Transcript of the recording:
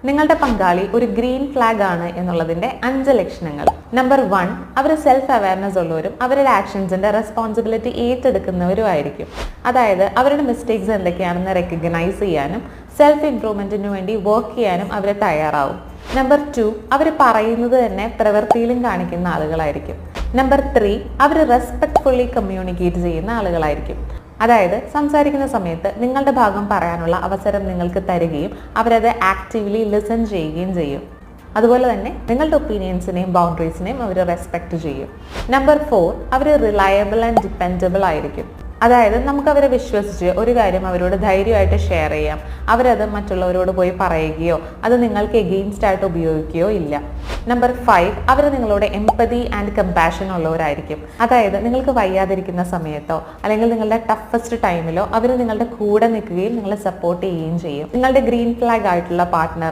നിങ്ങളുടെ പങ്കാളി ഒരു ഗ്രീൻ ഫ്ലാഗ് ആണ് എന്നുള്ളതിന്റെ 5 ലക്ഷണങ്ങൾ. നമ്പർ 1, അവർ സെൽഫ് അവയർനെസ് ഉള്ളവരും അവരുടെ ആക്ഷൻസിന്റെ റെസ്പോൺസിബിലിറ്റി ഏറ്റെടുക്കുന്നവരും ആയിരിക്കും. അതായത് അവരുടെ മിസ്റ്റേക്സ് എന്തൊക്കെയാണെന്ന് റെക്കഗ്നൈസ് ചെയ്യാനും സെൽഫ് ഇംപ്രൂവ്മെന്റിന് വേണ്ടി വർക്ക് ചെയ്യാനും അവർ തയ്യാറാവും. നമ്പർ 2, അവർ പറയുന്നത് തന്നെ പ്രവൃത്തിയിലും കാണിക്കുന്ന ആളുകളായിരിക്കും. നമ്പർ 3, അവർ റെസ്പെക്ട്ഫുള്ളി കമ്മ്യൂണിക്കേറ്റ് ചെയ്യുന്ന ആളുകളായിരിക്കും. അതായത് സംസാരിക്കുന്ന സമയത്ത് നിങ്ങളുടെ ഭാഗം പറയാനുള്ള അവസരം നിങ്ങൾക്ക് തരികയും അവരത് ആക്റ്റീവ്ലി ലിസൺ ചെയ്യുകയും ചെയ്യും. അതുപോലെ തന്നെ നിങ്ങളുടെ ഒപ്പീനിയൻസിനെയും ബൗണ്ടറീസിനെയും അവർ റെസ്പെക്റ്റ് ചെയ്യും. നമ്പർ 4, അവർ റിലയബിൾ ആൻഡ് ഡിപ്പെൻഡബിൾ ആയിരിക്കും. അതായത് നമുക്ക് അവരെ വിശ്വസിച്ച് ഒരു കാര്യം അവരോട് ധൈര്യമായിട്ട് ഷെയർ ചെയ്യാം. അവരത് മറ്റുള്ളവരോട് പോയി പറയുകയോ അത് നിങ്ങൾക്ക് എഗെയിൻസ്റ്റ് ആയിട്ട് ഉപയോഗിക്കുകയോ ഇല്ല. നമ്പർ 5, അവർ നിങ്ങളോട് എംപതി ആൻഡ് കമ്പാഷൻ ഉള്ളവരായിരിക്കും. അതായത് നിങ്ങൾക്ക് വയ്യാതിരിക്കുന്ന സമയത്തോ അല്ലെങ്കിൽ നിങ്ങളുടെ ടഫസ്റ്റ് ടൈമിലോ അവർ നിങ്ങളുടെ കൂടെ നിൽക്കുകയും നിങ്ങളെ സപ്പോർട്ട് ചെയ്യുകയും ചെയ്യും. നിങ്ങളുടെ ഗ്രീൻ ഫ്ലാഗ് ആയിട്ടുള്ള പാർട്ട്ണറിന്